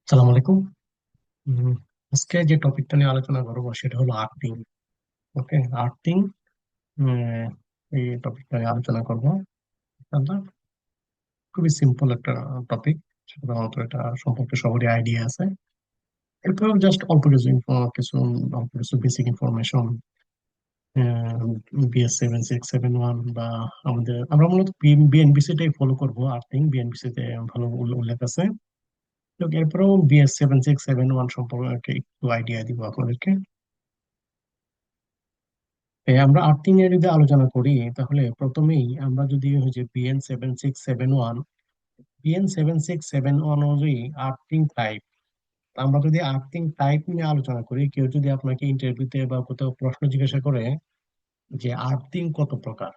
সালাম আলাইকুম। উম, আজকে যে টপিকটা নিয়ে আলোচনা করবো সেটা হলো আর্থিং। ওকে, আর্থিং। এই টপিকটা নিয়ে আলোচনা করবো। ইনশাআল্লাহ। খুবই সিম্পল একটা টপিক। সাধারণত এটা সম্পর্কে সবারই আইডিয়া আছে। এরপর জাস্ট অল্প কিছু বেসিক ইনফরমেশন। বিএস 7671 বা আমরা মূলত বিএনবিসি টাই ফলো করবো। আর্থিং বিএনবিসি তে ভালো উল্লেখ আছে। তো এরপরেও বিএস 7671 সম্পর্কে একটু আইডিয়া দিব আপনাদেরকে। আমরা আর্থিং এর যদি আলোচনা করি তাহলে প্রথমেই আমরা যদি ওই যে বিএন 7671 অনুযায়ী আর্থিং টাইপ, আমরা যদি আর্থিং টাইপ নিয়ে আলোচনা করি, কেউ যদি আপনাকে ইন্টারভিউতে বা কোথাও প্রশ্ন জিজ্ঞাসা করে যে আর্থিং কত প্রকার,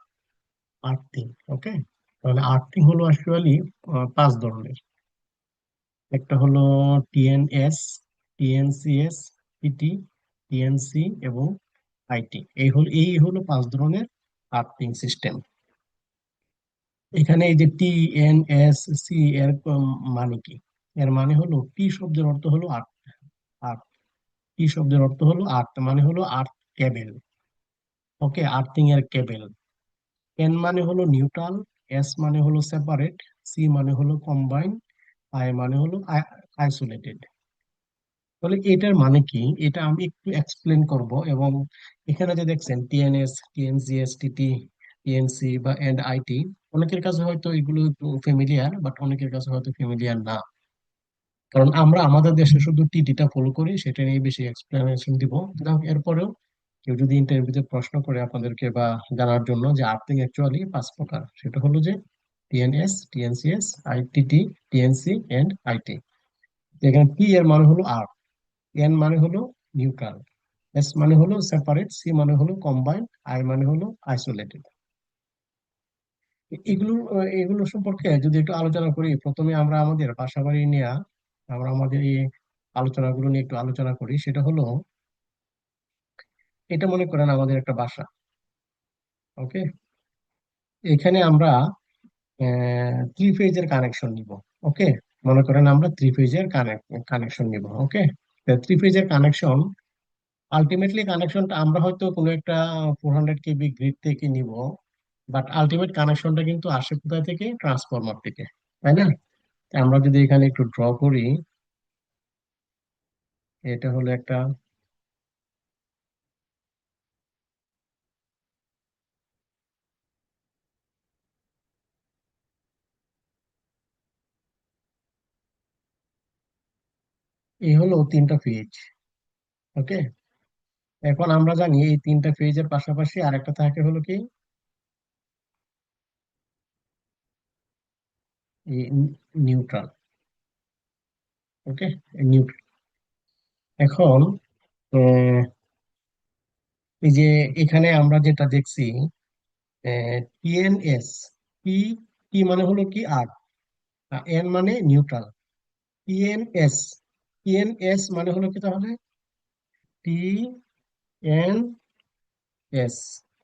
আর্থিং। ওকে, তাহলে আর্থিং হলো অ্যাকচুয়ালি পাঁচ ধরনের। একটা হলো টিএনএস, টিএনসিএস, টিটি, টিএনসি এবং আইটি। এই হলো পাঁচ ধরনের আর্থিং সিস্টেম। এখানে এই যে টি এন এস সি এর মানে কি? এর মানে হলো টি শব্দের অর্থ হলো আর্থ। আর্থ, টি শব্দের অর্থ হলো আর্থ, মানে হলো আর্থ কেবল। ওকে, আর্থিং এর কেবল। এন মানে হলো নিউট্রাল, এস মানে হলো সেপারেট, সি মানে হলো কম্বাইন, আই মানে হলো আইসোলেটেড। তাহলে এটার মানে কি, এটা আমি একটু এক্সপ্লেন করব। এবং এখানে যে দেখছেন টিএনএস, টিএনসিএস, টিটি, টিএনসি বা এন্ড আইটি, অনেকের কাছে হয়তো এগুলো ফ্যামিলিয়ার, বাট অনেকের কাছে হয়তো ফ্যামিলিয়ার না। কারণ আমরা আমাদের দেশে শুধু টিটিটা ফলো করি, সেটা নিয়ে বেশি এক্সপ্লেনেশন দিব। এরপরেও কেউ যদি ইন্টারভিউতে প্রশ্ন করে আপনাদেরকে বা জানার জন্য যে আর্থিং অ্যাকচুয়ালি পাঁচ প্রকার, সেটা হলো যে TNS, TNCS, ITT, TNC and IT. এখানে টি এর মানে হলো আর্থ, এন মানে হলো নিউট্রাল, এস মানে হলো সেপারেট, সি মানে হলো কম্বাইন্ড, আই মানে হলো আইসোলেটেড। এগুলো সম্পর্কে যদি একটু আলোচনা করি, প্রথমে আমরা আমাদের বাসা বাড়ি নিয়ে আমরা আমাদের এই আলোচনাগুলো নিয়ে একটু আলোচনা করি। সেটা হলো, এটা মনে করেন আমাদের একটা বাসা। ওকে, এখানে আমরা থ্রি ফেজের কানেকশন নিব। ওকে, মনে করেন আমরা থ্রি ফেজের কানেকশন নিব। ওকে, থ্রি ফেজের কানেকশন, আলটিমেটলি কানেকশনটা আমরা হয়তো কোনো একটা 400 কেবি গ্রিড থেকে নিব, বাট আলটিমেট কানেকশনটা কিন্তু আসে কোথায় থেকে? ট্রান্সফরমার থেকে, তাই না? তা আমরা যদি এখানে একটু ড্র করি, এটা হলো একটা, এই হলো তিনটা ফেজ। ওকে, এখন আমরা জানি এই তিনটা ফেজের পাশাপাশি আরেকটা থাকে হলো কি, নিউট্রাল। ওকে, নিউট্রাল। এখন আহ, এই যে এখানে আমরা যেটা দেখছি, টিএনএস, টি, টি মানে হলো কি আর্থ, এন মানে নিউট্রাল, টিএনএস, টিএনএস মানে হলো কি তাহলে? T N S.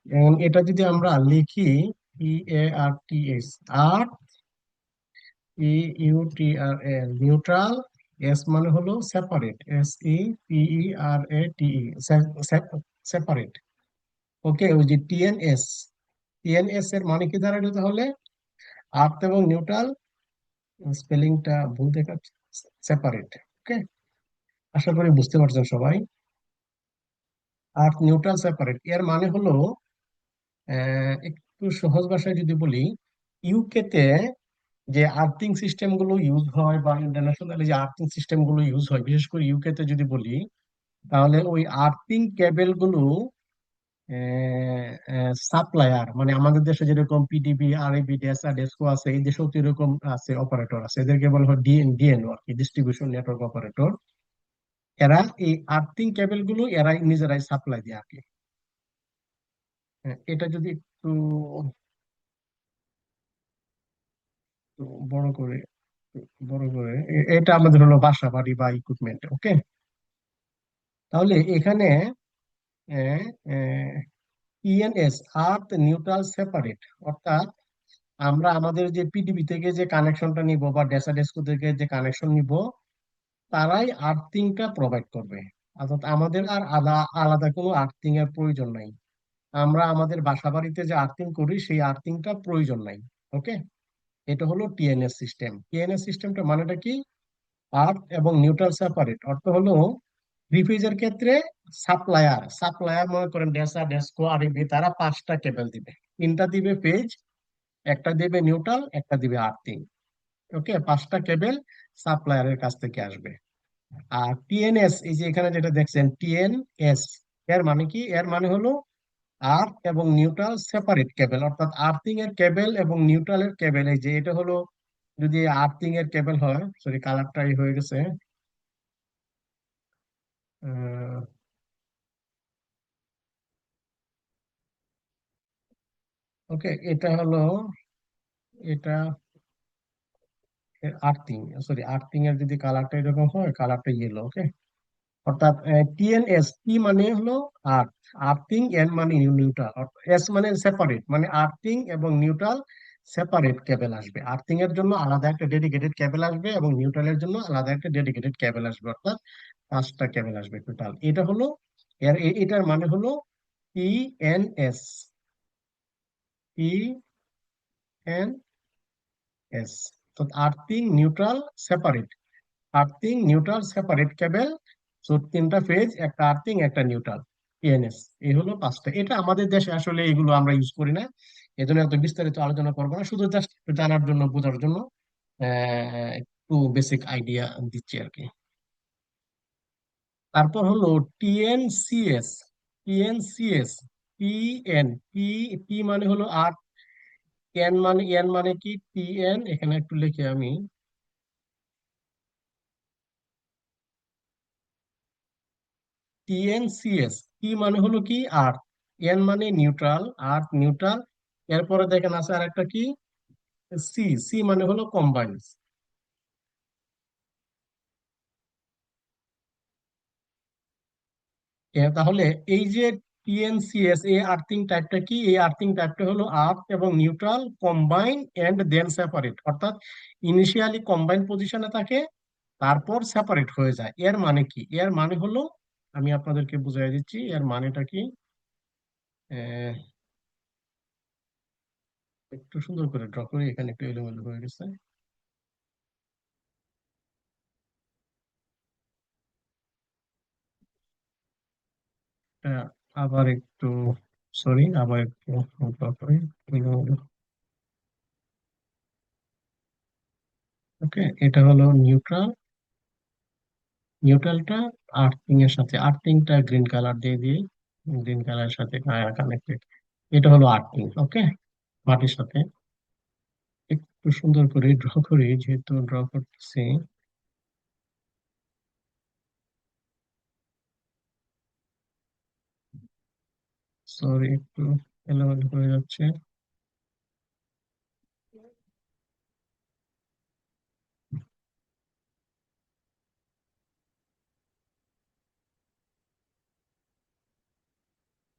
এবং এটা যদি আমরা লিখি, T A R T S, R E U T R L, neutral. S মানে হলো separate, S E P E R A T E, separate. Okay, ওই যে টিএনএস, টিএনএস এর মানে কি দাঁড়ালো তাহলে? আর্থ এবং নিউট্রাল, স্পেলিংটা ভুল দেখাচ্ছে, সেপারেট। ওকে, আশা করি বুঝতে পারছেন সবাই। আর্থ নিউট্রাল সেপারেট এর মানে হলো, একটু সহজ ভাষায় যদি বলি, ইউকে তে যে আর্থিং সিস্টেম গুলো ইউজ হয় বা ইন্টারন্যাশনালি যে আর্থিং সিস্টেম গুলো ইউজ হয়, বিশেষ করে ইউকে তে যদি বলি, তাহলে ওই আর্থিং কেবল গুলো সাপ্লায়ার, মানে আমাদের দেশে যেরকম পিডিবি, আরএবি, ডেসা, ডেসকো আছে, এই দেশেও তো এরকম আছে, অপারেটর আছে, এদেরকে বলা হয় ডিএনও আর কি, ডিস্ট্রিবিউশন নেটওয়ার্ক অপারেটর। এরা এই আর্থিং কেবল গুলো এরাই নিজেরাই সাপ্লাই দিয়ে আর কি। এটা যদি একটু একটু বড় করে, এটা আমাদের হলো বাসা বাড়ি বা ইকুইপমেন্ট। ওকে, তাহলে এখানে ইএনএস, আর্থ নিউট্রাল সেপারেট, অর্থাৎ আমরা আমাদের যে পিডিবি থেকে যে কানেকশনটা নিব বা ডেসা ডেস্কো থেকে যে কানেকশন নিব, তারাই আর্থিংটা প্রোভাইড করবে। অর্থাৎ আমাদের আর আলাদা আলাদা কোনো আর্থিং এর প্রয়োজন নাই। আমরা আমাদের বাসা বাড়িতে যে আর্থিং করি সেই আর্থিংটা প্রয়োজন নাই। ওকে, এটা হলো টিএনএস সিস্টেম। টিএনএস সিস্টেমটা মানেটা কি? আর্থ এবং নিউট্রাল সেপারেট। অর্থ হলো থ্রি ফেজের ক্ষেত্রে সাপ্লায়ার সাপ্লায়ার মনে করেন ডেসা, ডেসকো, আরইবি, তারা পাঁচটা কেবল দিবে। তিনটা দিবে ফেজ, একটা দিবে নিউট্রাল, একটা দিবে আর্থিং। ওকে, পাঁচটা কেবল সাপ্লায়ারের কাছ থেকে আসবে। আর টিএনএস, এই যে এখানে যেটা দেখছেন টিএনএস, এর মানে কি? এর মানে হলো আর্থ এবং নিউট্রাল সেপারেট কেবল। অর্থাৎ আর্থিং এর কেবল এবং নিউট্রাল এর কেবল, এই যে এটা হলো, যদি আর্থিং এর কেবল হয়, সরি কালারটাই হয়ে গেছে। ওকে, এটা হলো, এটা আর্থিং, সরি আর্থিং এর যদি কালারটা এরকম হয়, কালারটা ইয়েলো। ওকে, অর্থাৎ টিএনএস, টি মানে হলো আর্থ, আর্থিং, এন মানে নিউট্রাল, এস মানে সেপারেট, মানে আর্থিং এবং নিউট্রাল সেপারেট কেবল আসবে। আর্থিং এর জন্য আলাদা একটা ডেডিকেটেড কেবল আসবে এবং নিউট্রালের জন্য আলাদা একটা ডেডিকেটেড কেবল আসবে। অর্থাৎ পাঁচটা কেবল আসবে টোটাল। এটা হলো এটার মানে হলো টিএনএস, টিএনএস। তো earthing neutral separate, earthing neutral separate cable. So তিনটা ফেজ, একটা আর্থিং একটা নিউট্রাল, টিএনএস। এই হলো পাঁচটা। এটা আমাদের দেশে আসলে এগুলো আমরা ইউজ করি না, এজন্য এত বিস্তারিত আলোচনা করবো না, শুধু জাস্ট জানার জন্য, বোঝার জন্য একটু বেসিক আইডিয়া দিচ্ছি আর কি। তারপর হলো টিএনসিএস। টিএনসিএস, টিএন, টি, টি মানে হলো আর্ট, এন মানে, এন মানে কি? টিএন, এখানে একটু লিখে আমি, টিএনসিএস, টি মানে হলো কি? আর্থ, এন মানে নিউট্রাল, আর্থ নিউট্রাল। এরপরে দেখেন আছে আর একটা কি, সি, সি মানে হলো কম্বাইন। তাহলে এই যে টিএনসিএস, এই আর্থিং টাইপটা কি? এই আর্থিং টাইপটা হলো আর্থ এবং neutral combine and then separate. অর্থাৎ ইনিশিয়ালি কম্বাইন পজিশনে থাকে, তারপর সেপারেট হয়ে যায়। এর মানে কি? এর মানে হলো, আমি আপনাদেরকে বুঝাই দিচ্ছি এর মানেটা কি। আহ, একটু সুন্দর করে ড্র করি, এখানে একটু এলোমেলো হয়ে গেছে। আবার একটু, সরি, আবার একটু ড্র করি, এলোমেলো। ওকে, এটা হলো নিউট্রাল, নিউট্রালটা আর্থিং এর সাথে, আর্থিংটা গ্রিন কালার দিয়ে দিই, গ্রিন কালারের সাথে কানেক্টেড। এটা হলো আর্থিং। ওকে, মাটির সাথে। একটু সুন্দর করে ড্র করি, যেহেতু ড্র করতেছি। সরি, একটু এলোমেলো হয়ে যাচ্ছে।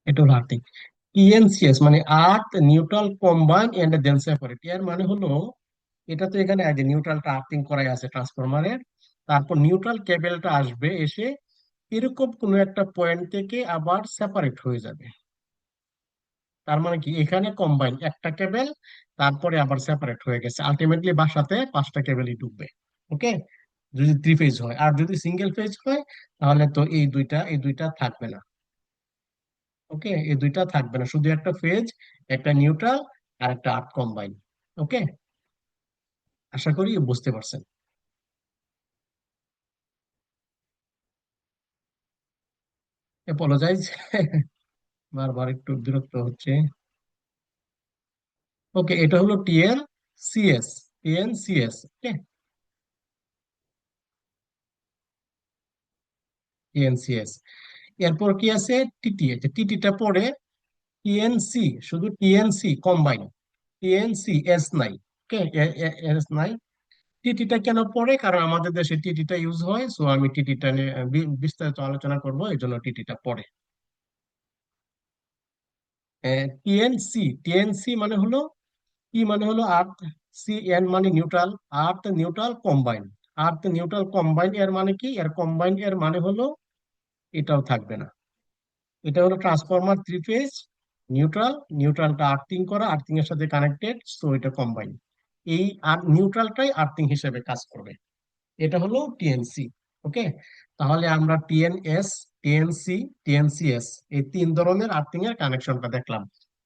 এটা হলো আর্থিং। টিএনসিএস মানে earth neutral combine and then separate. এর মানে হলো, এটা তো এখানে আগে নিউট্রালটা আর্থিং করাই আছে ট্রান্সফরমারের, তারপর নিউট্রাল কেবলটা আসবে এসে এরকম কোনো একটা পয়েন্ট থেকে আবার সেপারেট হয়ে যাবে। তার মানে কি? এখানে কম্বাইন একটা কেবল, তারপরে আবার সেপারেট হয়ে গেছে, আলটিমেটলি বাসাতে পাঁচটা কেবলই ঢুকবে। ওকে, যদি থ্রি ফেজ হয়। আর যদি সিঙ্গেল ফেজ হয়, তাহলে তো এই দুইটা থাকবে না। ওকে, এই দুইটা থাকবে না, শুধু একটা ফেজ, একটা নিউট্রাল, আর একটা আর্থ কম্বাইন। ওকে, আশা করি বুঝতে পারছেন। অ্যাপোলোজাইজ, বারবার একটু বিরক্ত হচ্ছে। ওকে, এটা হলো টিএন সিএস, টিএন সিএস। ওকে, টিএন সিএস। এরপর কি আছে? টিটি। টিটিটা পরে টিএনসি, শুধু টিএনসি কম্বাইন, টিএনসি এস নাই। ওকে, এস নাই। টিটিটা কেন পড়ে? কারণ আমাদের দেশে টিটিটা ইউজ হয়, সো আমি টিটিটা নিয়ে বিস্তারিত আলোচনা করব, এই জন্য টিটিটা পড়ে। টিএনসি, টিএনসি মানে হলো, টি মানে হলো আর্থ, সি এন মানে নিউট্রাল, আর্থ নিউট্রাল কম্বাইন। আর্থ নিউট্রাল কম্বাইন এর মানে কি, এর কম্বাইন এর মানে হলো এটাও থাকবে না। এটা হলো ট্রান্সফরমার থ্রি ফেজ নিউট্রাল, নিউট্রালটা আর্থিং করা, আর্থিং এর সাথে কানেক্টেড, সো এটা কম্বাইন। এই আর নিউট্রালটাই আর্থিং হিসেবে কাজ করবে। এটা হলো টিএনসি। ওকে, তাহলে আমরা টিএনএস, টিএনসি, টিএনসিএস এই তিন ধরনের আর্থিং এর কানেকশনটা দেখলাম।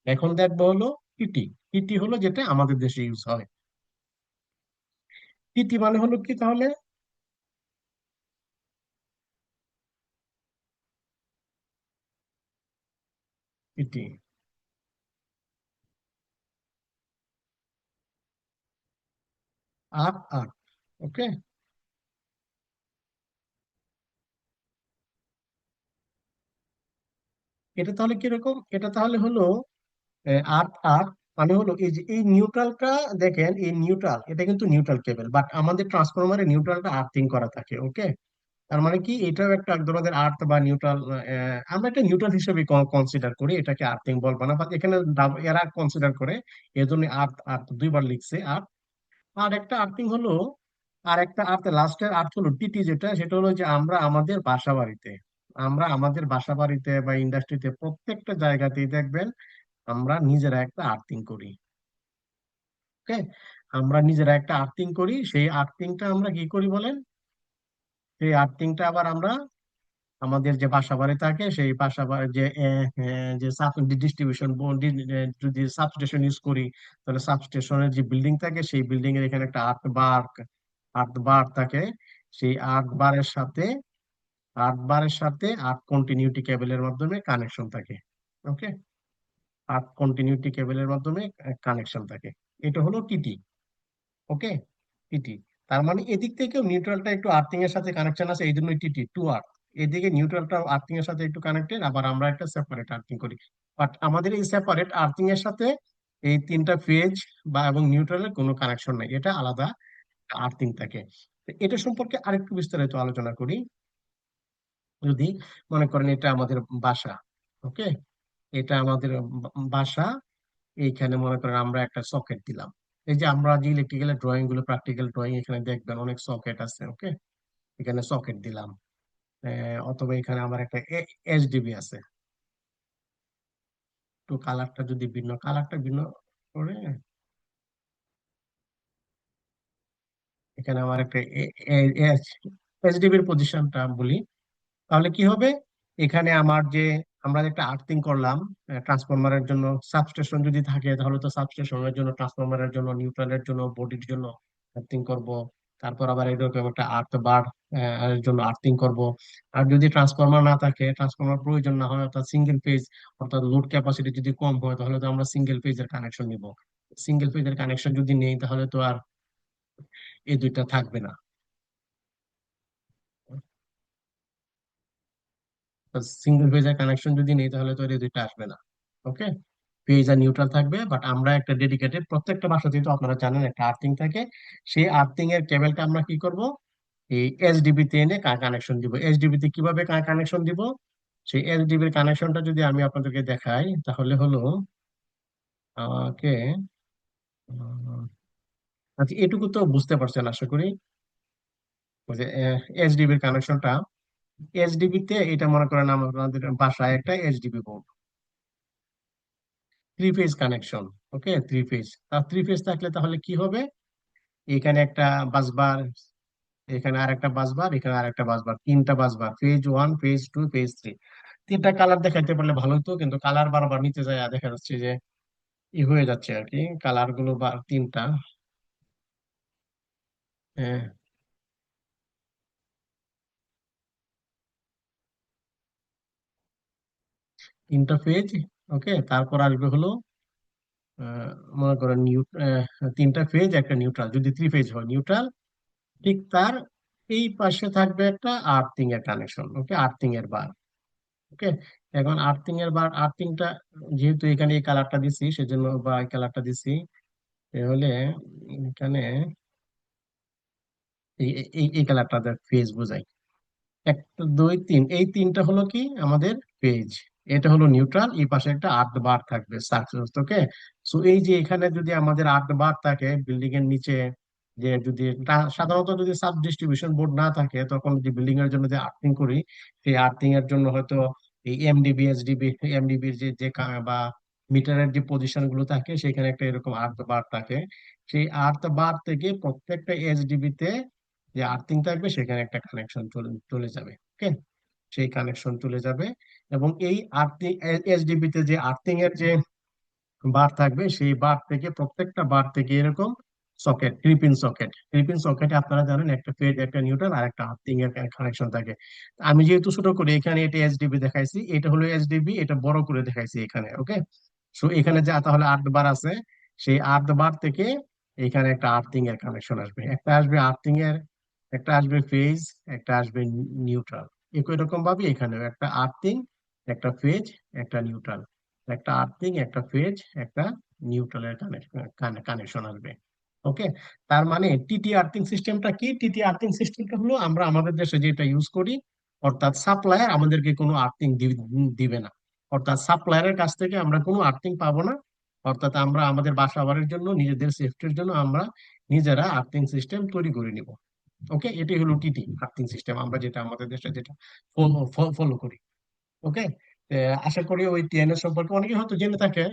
এখন দেখবো হলো টিটি। টিটি হলো যেটা আমাদের দেশে ইউজ হয়। টিটি মানে হলো কি তাহলে? টিটি আর আর ওকে, এটা তাহলে কিরকম? এটা তাহলে হলো আর্ট আর্ট মানে হলো এই যে এই নিউট্রালটা, দেখেন এই নিউট্রাল, এটা কিন্তু নিউট্রাল কেবল, বাট আমাদের ট্রান্সফরমারে নিউট্রালটা আর্থিং করা থাকে। ওকে, তার মানে কি এটাও একটা এক ধরনের আর্থ বা নিউট্রাল। আমরা এটা নিউট্রাল হিসেবে কনসিডার করি, এটাকে আর্থিং বলবো না, বাট এখানে এরা কনসিডার করে, এই জন্য আর্থ আর্থ দুইবার লিখছে আর্থ। আর একটা আর্থিং হলো, আর একটা আর্থ, লাস্টের আর্থ হলো টিটি, যেটা সেটা হলো যে আমরা আমাদের বাসা বাড়িতে, আমরা আমাদের বাসা বাড়িতে বা ইন্ডাস্ট্রিতে প্রত্যেকটা জায়গাতেই দেখবেন আমরা নিজেরা একটা আর্থিং করি। ওকে, আমরা নিজেরা একটা আর্থিং করি, সেই আর্থিংটা আমরা কি করি বলেন? সেই আর্থিংটা আবার আমরা আমাদের যে বাসা বাড়ি থাকে সেই বাসা বাড়ি যে যে ডিস্ট্রিবিউশন যদি সাবস্টেশন ইউজ করি, তাহলে সাবস্টেশনের যে বিল্ডিং থাকে সেই বিল্ডিং এর এখানে একটা আর্ট বার থাকে। সেই আর্ট বারের সাথে আর্ট কন্টিনিউটি কেবলের মাধ্যমে কানেকশন থাকে। ওকে, আর্ট কন্টিনিউটি কেবলের মাধ্যমে কানেকশন থাকে। এটা হলো টিটি। ওকে, টিটি, তার মানে এদিক থেকেও নিউট্রালটা একটু আর্থিং এর সাথে কানেকশন আছে, এই জন্য টিটি টু আর্থ। এদিকে নিউট্রালটা আর্থিং এর সাথে একটু কানেক্টেড, আবার আমরা একটা সেপারেট আর্থিং করি। বাট আমাদের এই সেপারেট আর্থিং এর সাথে এই তিনটা ফেজ বা এবং নিউট্রালের কোনো কানেকশন নাই, এটা আলাদা আর্থিং থাকে। তো এটা সম্পর্কে আরেকটু বিস্তারিত আলোচনা করি। যদি মনে করেন এটা আমাদের বাসা। ওকে, এটা আমাদের বাসা। এইখানে মনে করেন আমরা একটা সকেট দিলাম। এই যে আমরা যে ইলেকট্রিক্যাল ড্রয়িং গুলো, প্র্যাকটিক্যাল ড্রয়িং, এখানে দেখবেন অনেক সকেট আছে। ওকে, এখানে সকেট দিলাম। অথবা এখানে আমার একটা এইচডিবি আছে। তো কালারটা যদি ভিন্ন, কালারটা ভিন্ন করে, এখানে আমার একটা এইচডিবির পজিশনটা বলি, তাহলে কি হবে? এখানে আমার যে আমরা যে একটা আর্থিং করলাম ট্রান্সফরমারের জন্য, সাবস্টেশন যদি থাকে তাহলে তো সাবস্টেশনের জন্য, ট্রান্সফরমারের জন্য, নিউট্রালের জন্য, বডির জন্য আর্থিং করব। তারপর আবার এরকম একটা আর্থ বার এর জন্য আর্থিং করব। আর যদি ট্রান্সফরমার না থাকে, ট্রান্সফরমার প্রয়োজন না হয়, অর্থাৎ সিঙ্গেল ফেজ, অর্থাৎ লোড ক্যাপাসিটি যদি কম হয়, তাহলে তো আমরা সিঙ্গেল ফেজের কানেকশন নিব। সিঙ্গেল ফেজের কানেকশন যদি নেই তাহলে তো আর এই দুইটা থাকবে না। সিঙ্গেল ফেজের কানেকশন যদি নেই তাহলে তো আর এই দুইটা আসবে না। ওকে, ফেজ আর নিউট্রাল থাকবে, বাট আমরা একটা ডেডিকেটেড, প্রত্যেকটা বাসাতেই তো আপনারা জানেন একটা আর্থিং থাকে। সেই আর্থিং এর কেবলটা আমরা কি করব? এই এইচডিবি তে এনে কানেকশন দিব। এইচডিবি তে কিভাবে কানেকশন দিব? সেই এইচডিবি এর কানেকশনটা যদি আমি আপনাদেরকে দেখাই তাহলে হলো আমাকে আচ্ছা, এটুকু তো বুঝতে পারছেন আশা করি। ওই যে এইচডিবি এর কানেকশনটা, এইচডিবি তে এটা মনে করেন আমাদের বাসায় একটা HDB board, three phase connection. Okay, three phase, তার থ্রি ফেজ থাকলে তাহলে কি হবে? এখানে একটা বাসবার, এখানে আর একটা বাসবার, এখানে আর একটা বাসবার, তিনটা busbar, phase one, phase two, phase three. তিনটা কালার দেখাইতে পারলে ভালো হতো, কিন্তু কালার বারবার নিতে যায় দেখা যাচ্ছে যে ই হয়ে যাচ্ছে আর কি, কালার গুলো বা তিনটা। হ্যাঁ, তিনটা ফেজ। ওকে, তারপর আসবে হলো আহ, মনে করেন তিনটা ফেজ একটা নিউট্রাল, যদি থ্রি ফেজ হয় নিউট্রাল। ঠিক তার এই পাশে থাকবে একটা আর্থিং এর কানেকশন। ওকে, আর্থিং এর বার। ওকে, এখন আর্থিং এর বার, আর্থিংটা যেহেতু এখানে এই কালারটা দিছি সেজন্য, বা এই কালারটা দিছি, তাহলে এখানে এই এই এই কালারটা ফেজ বোঝাই। একটা দুই তিন, এই তিনটা হলো কি আমাদের পেজ। এটা হলো নিউট্রাল, এই পাশে একটা আট বার থাকবে সাকসেস। ওকে, সো এই যে এখানে যদি আমাদের আট বার থাকে বিল্ডিং এর নিচে, যে যদি সাধারণত যদি সাব ডিস্ট্রিবিউশন বোর্ড না থাকে, তখন যে বিল্ডিং এর জন্য যে আর্থিং করি, সেই আর্থিং এর জন্য হয়তো এই এমডিবি এসডিবি, এমডিবির যে যে বা মিটারের যে পজিশন গুলো থাকে, সেখানে একটা এরকম আর্থ বার থাকে। সেই আর্থ বার থেকে প্রত্যেকটা এসডিবি তে যে আর্থিং থাকবে, সেখানে একটা কানেকশন চলে চলে যাবে। ওকে, সেই কানেকশন চলে যাবে। এবং এই আর্থিং এসডিবি তে যে আর্থিং এর যে বার থাকবে, সেই বার থেকে প্রত্যেকটা বার থেকে এরকম সকেট, ক্রিপিন সকেটে আপনারা জানেন একটা ফেজ, একটা নিউট্রাল আর একটা আর্থিং এর কানেকশন থাকে। আমি যেহেতু ছোট করে এখানে এটা এসডিবি দেখাইছি, এটা হলো এসডিবি, এটা বড় করে দেখাইছি এখানে। ওকে, সো এখানে যা তাহলে 8 বার আছে, সেই 8 বার থেকে এখানে একটা আর্থিং এর কানেকশন আসবে, একটা আসবে আর্থিং এর, একটা আসবে ফেজ, একটা আসবে নিউট্রাল। একই রকম ভাবে এখানেও একটা আর্থিং, একটা ফেজ, একটা নিউট্রাল, একটা আর্থিং, একটা ফেজ, একটা নিউট্রালের কানেকশন আসবে। ওকে, তার মানে টিটি আর্থিং সিস্টেমটা কি? টিটি আর্থিং সিস্টেমটা হলো আমরা আমাদের দেশে যেটা ইউজ করি, অর্থাৎ সাপ্লায়ার আমাদেরকে কোনো আর্থিং দিবে না, অর্থাৎ সাপ্লায়ারের কাছ থেকে আমরা কোনো আর্থিং পাবো না। অর্থাৎ আমরা আমাদের বাসা বাড়ির জন্য, নিজেদের সেফটির জন্য আমরা নিজেরা আর্থিং সিস্টেম তৈরি করে নিব। ওকে, এটি হলো টিটি আর্থিং সিস্টেম, আমরা যেটা আমাদের দেশে যেটা ফলো করি। ওকে, আশা করি ওই টিএনএস সম্পর্কে অনেকে হয়তো জেনে থাকে,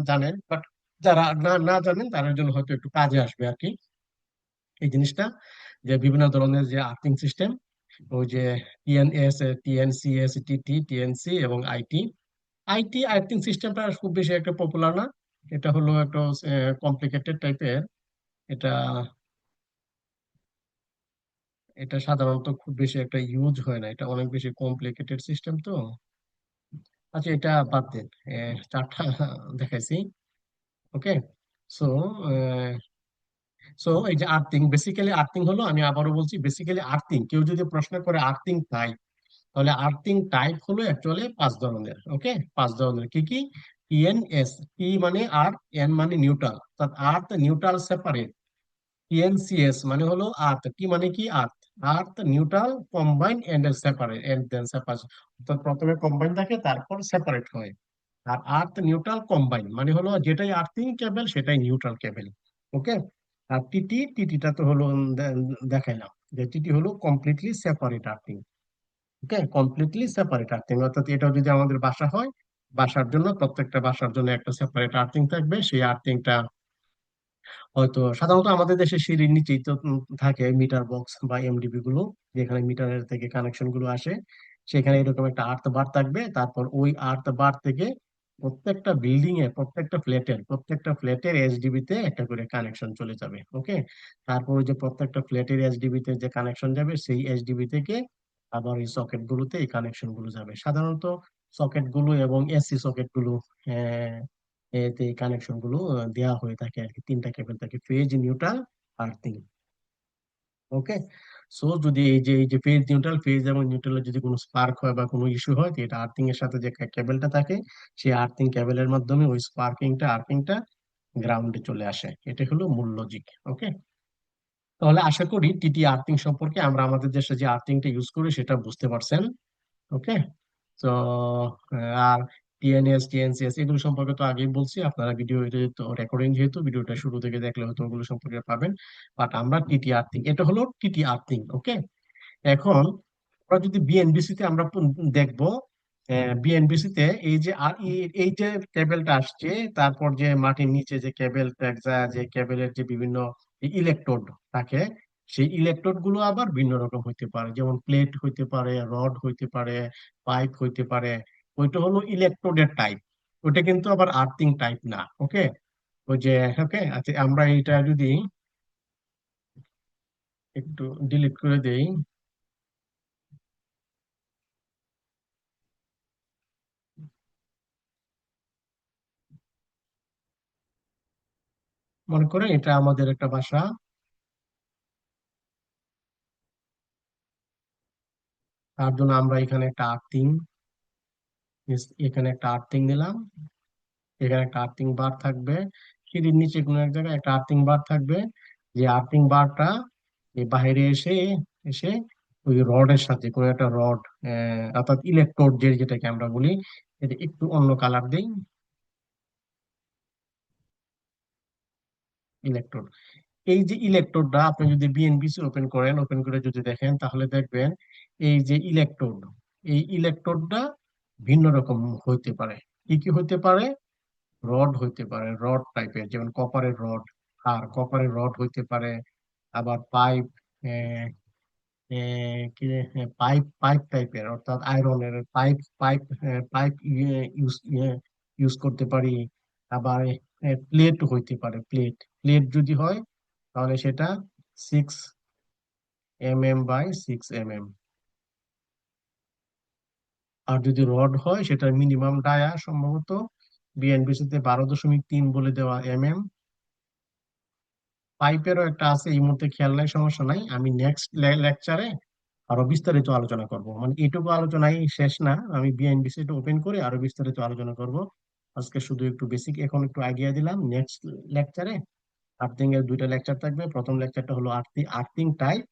জানেন, বাট যারা না না জানেন তাদের জন্য হয়তো একটু কাজে আসবে আর কি এই জিনিসটা, যে বিভিন্ন ধরনের যে আর্থিং সিস্টেম, ওই যে টিএনএস, টিএনসিএস, টিটি, টিএনসি এবং আইটি। আইটি আর্থিং সিস্টেমটা খুব বেশি একটা পপুলার না, এটা হলো একটা কমপ্লিকেটেড টাইপের। এটা এটা সাধারণত খুব বেশি একটা ইউজ হয় না, এটা অনেক বেশি কমপ্লিকেটেড সিস্টেম তো। আচ্ছা, এটা বাদ দেন, চারটা দেখাইছি। ওকে, সো এই যে আর্থিং, বেসিক্যালি আর্থিং হলো, আমি আবারও বলছি, বেসিক্যালি আর্থিং, কেউ যদি প্রশ্ন করে আর্থিং টাইপ, তাহলে আর্থিং টাইপ হলো অ্যাকচুয়ালি 5 ধরনের। ওকে, 5 ধরনের কি কি? টিএনএস, টি মানে আর্থ, এন মানে নিউট্রাল, অর্থাৎ আর্থ নিউট্রাল সেপারেট। টিএনসিএস মানে হলো আর্থ, টি মানে কি earth, earth neutral combine and separate, and then separate, অর্থাৎ প্রথমে কম্বাইন থাকে তারপর সেপারেট হয়। আর আর্থ নিউট্রাল কম্বাইন মানে হলো যেটাই আর্থিং কেবল সেটাই নিউট্রাল কেবল। ওকে, আর টিটিটা তো হলো দেখাইলাম, যে টিটি হলো কমপ্লিটলি সেপারেট আর্থিং। ওকে, কমপ্লিটলি সেপারেট আর্থিং, অর্থাৎ এটা যদি আমাদের বাসা হয়, বাসার জন্য প্রত্যেকটা বাসার জন্য একটা সেপারেট আর্থিং থাকবে। সেই আর্থিংটা হয়তো সাধারণত আমাদের দেশে সিঁড়ির নিচেই তো থাকে মিটার বক্স বা এমডিবি গুলো, যেখানে মিটারের থেকে কানেকশন গুলো আসে। সেখানে এরকম একটা আর্থ বার থাকবে, তারপর ওই আর্থ বার থেকে প্রত্যেকটা বিল্ডিং এ, প্রত্যেকটা ফ্ল্যাটের এসডিবি তে একটা করে কানেকশন চলে যাবে। ওকে, তারপর ওই যে প্রত্যেকটা ফ্ল্যাটের এসডিবি তে যে কানেকশন যাবে, সেই এসডিবি থেকে আবার এই সকেট গুলোতে এই কানেকশন গুলো যাবে। সাধারণত সকেট গুলো এবং এসি সকেট গুলো, এতে এই কানেকশন গুলো দেওয়া হয়ে থাকে আর কি, 3টা কেবল থাকে, ফেজ, নিউট্রাল, আর্থিং। ওকে, সো যদি এই যে ফেজ এবং নিউট্রালের যদি কোনো স্পার্ক হয় বা কোনো ইস্যু হয়, তো এটা আর্থিং এর সাথে যে কেবলটা থাকে, সেই আর্থিং কেবলের মাধ্যমে ওই স্পার্কিংটা, আর্থিংটা গ্রাউন্ডে চলে আসে। এটা হলো মূল লজিক। ওকে, তাহলে আশা করি টিটি আর্থিং সম্পর্কে আমরা আমাদের দেশে যে আর্থিংটা ইউজ করি সেটা বুঝতে পারছেন। ওকে, তো আর টিএনএস, টিএনসিএস এগুলো সম্পর্কে তো আগেই বলছি, আপনারা ভিডিও তো রেকর্ডিং, যেহেতু ভিডিওটা শুরু থেকে দেখলে হয়তো ওগুলো সম্পর্কে পাবেন। বাট আমরা টিটি আর্থিং, এটা হলো টিটি আর্থিং। ওকে, এখন আমরা যদি বিএনবিসি তে আমরা দেখবো, বিএনবিসি তে এই যে এই যে কেবলটা আসছে, তারপর যে মাটির নিচে যে কেবল, যে কেবলের যে বিভিন্ন ইলেকট্রোড থাকে, সেই ইলেকট্রোড গুলো আবার ভিন্ন রকম হইতে পারে, যেমন প্লেট হইতে পারে, রড হইতে পারে, পাইপ হইতে পারে। ওইটা হলো ইলেকট্রোডের টাইপ, ওইটা কিন্তু আবার আর্থিং টাইপ না। ওকে, ওই যে, ওকে, আচ্ছা, আমরা এটা যদি একটু ডিলিট করে দেই, মনে করেন এটা আমাদের একটা বাসা, তার জন্য আমরা এখানে একটা আর্থিং, এখানে একটা আর্থিং দিলাম, এখানে একটা আর্থিং বার থাকবে, সিঁড়ির নিচে কোনো এক জায়গায় একটা আর্থিং বার থাকবে। যে আর্থিং বারটা এই বাইরে এসে এসে ওই রডের সাথে কোনো একটা রড, অর্থাৎ ইলেকট্রোড যেটাকে আমরা বলি, এটা একটু অন্য কালার দিই, ইলেকট্রোড, এই যে ইলেকট্রোডটা আপনি যদি বিএনপিসি ওপেন করেন, ওপেন করে যদি দেখেন তাহলে দেখবেন এই যে ইলেকট্রোড, এই ইলেকট্রোডটা ভিন্ন রকম হইতে পারে। কি কি হইতে পারে? রড হইতে পারে, রড টাইপের, যেমন কপারের রড, আর কপারের রড হইতে পারে। আবার পাইপ, কি, পাইপ পাইপ টাইপের, অর্থাৎ আয়রনের pipe, pipe pipe use use করতে পারি। আবার প্লেট হইতে পারে, প্লেট, প্লেট যদি হয় তাহলে সেটা 6 mm by 6 mm। আর যদি রড হয় সেটার মিনিমাম ডায়া সম্ভবত বিএনবিসি তে 12.3 বলে দেওয়া mm। পাইপেরও একটা আছে, এই মুহূর্তে খেয়াল নাই, সমস্যা নাই, আমি নেক্সট লেকচারে আরো বিস্তারিত আলোচনা করব। মানে এটুকু আলোচনাই শেষ না, আমি বিএনবিসি টা ওপেন করে আরো বিস্তারিত আলোচনা করব। আজকে শুধু একটু বেসিক, এখন একটু আইডিয়া দিলাম। নেক্সট লেকচারে আর্থিং এর দুইটা লেকচার থাকবে। প্রথম লেকচারটা হলো আর্থিং টাইপ,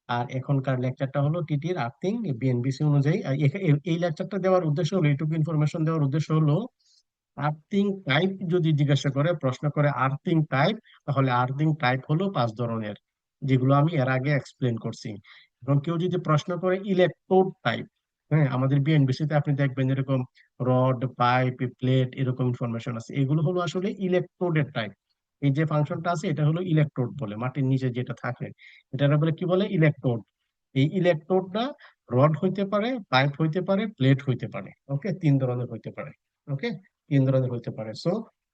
আর এখনকার লেকচারটা হলো টিটির আর্থিং বিএনবিসি অনুযায়ী। আর এই লেকচারটা দেওয়ার উদ্দেশ্য হলো, এইটুকু ইনফরমেশন দেওয়ার উদ্দেশ্য হলো, আর্থিং টাইপ যদি জিজ্ঞাসা করে, প্রশ্ন করে আর্থিং টাইপ, তাহলে আর্থিং টাইপ হলো 5 ধরনের, যেগুলো আমি এর আগে এক্সপ্লেন করছি। এবং কেউ যদি প্রশ্ন করে ইলেকট্রোড টাইপ, হ্যাঁ, আমাদের বিএনবিসি তে আপনি দেখবেন এরকম রড, পাইপ, প্লেট, এরকম ইনফরমেশন আছে, এগুলো হলো আসলে ইলেকট্রোডের টাইপ। এই যে ফাংশনটা আছে এটা হলো ইলেকট্রোড বলে, মাটির নিচে যেটা থাকে এটা বলে কি বলে, ইলেকট্রোড। এই ইলেকট্রোডটা রড হইতে পারে, পাইপ হইতে পারে, প্লেট হইতে পারে। ওকে, 3 ধরনের হইতে পারে। ওকে, 3 ধরনের হইতে পারে। সো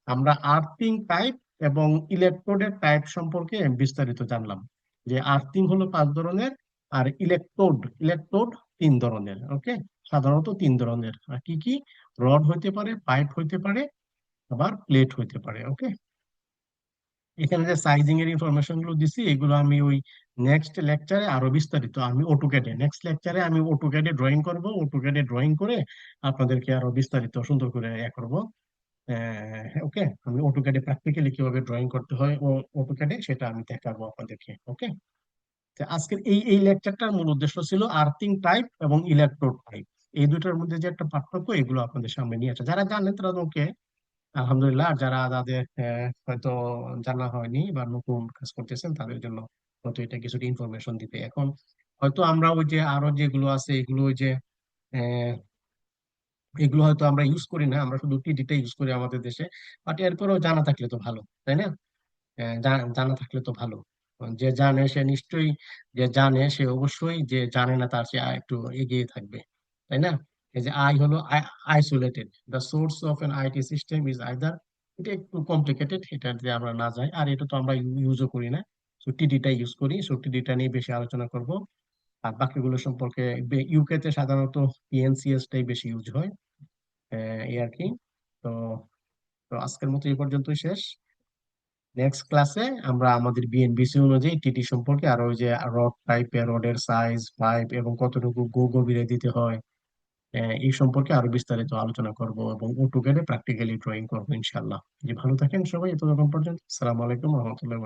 আমরা আর্থিং টাইপ এবং ইলেকট্রোডের টাইপ সম্পর্কে বিস্তারিত জানলাম, যে আর্থিং হলো 5 ধরনের, আর ইলেকট্রোড, ইলেকট্রোড 3 ধরনের। ওকে, সাধারণত 3 ধরনের। আর কি কি? রড হইতে পারে, পাইপ হইতে পারে, আবার প্লেট হইতে পারে। ওকে, এখানে যে সাইজিং এর ইনফরমেশন গুলো দিছি এগুলো আমি ওই নেক্সট লেকচারে আরো বিস্তারিত, আমি অটোক্যাডে নেক্সট লেকচারে আমি অটোক্যাডে ড্রয়িং করব, অটোক্যাডে ড্রয়িং করে আপনাদেরকে আরো বিস্তারিত সুন্দর করে করব। ওকে, আমি অটোক্যাডে প্র্যাকটিক্যালি কিভাবে ড্রয়িং করতে হয় ও অটোক্যাডে, সেটা আমি দেখাবো আপনাদেরকে। ওকে, তো আজকের এই লেকচারটার মূল উদ্দেশ্য ছিল আর্থিং টাইপ এবং ইলেকট্রোড টাইপ, এই দুটোর মধ্যে যে একটা পার্থক্য, এগুলো আপনাদের সামনে নিয়ে আসা। যারা জানেন তারা তো ওকে, আলহামদুলিল্লাহ। আর যারা তাদের হয়তো জানা হয়নি বা নতুন কাজ করতেছেন তাদের জন্য হয়তো এটা কিছুটা ইনফরমেশন দিতে। এখন হয়তো আমরা ওই যে আরো যেগুলো আছে এগুলো ওই যে আহ, এগুলো হয়তো আমরা ইউজ করি না, আমরা শুধু টিডিটা ইউজ করি আমাদের দেশে। বাট এরপরেও জানা থাকলে তো ভালো, তাই না? জানা থাকলে তো ভালো। যে জানে সে নিশ্চয়ই, যে জানে সে অবশ্যই, যে জানে না তার সে একটু এগিয়ে থাকবে, তাই না? এই যে আই হলো isolated, the source of N IT system is either, এটা একটু কমপ্লিকেটেড, এটাতে আমরা না যাই। আর এটা তো আমরা ইউজও করি না, সো টিডিটা ইউজ করি, সো টিডিটা নিয়ে বেশি আলোচনা করব। আর বাকিগুলো সম্পর্কে, ইউকে তে সাধারণত পিএনসিএস টাই বেশি ইউজ হয়, এই আর কি। তো তো আজকের মতো এই পর্যন্তই শেষ। নেক্সট ক্লাসে আমরা আমাদের বিএনবিসি অনুযায়ী টিটি সম্পর্কে, আর ওই যে রড টাইপের, রডের সাইজ, পাইপ এবং কতটুকু গভীরে দিতে হয়, এই সম্পর্কে আরো বিস্তারিত আলোচনা করব এবং অটোক্যাডে প্র্যাকটিক্যালি ড্রয়িং করবো ইনশাল্লাহ। যে ভালো থাকেন সবাই, এতক্ষণ পর্যন্ত। আসসালামু আলাইকুম রহমতুল্লাহ।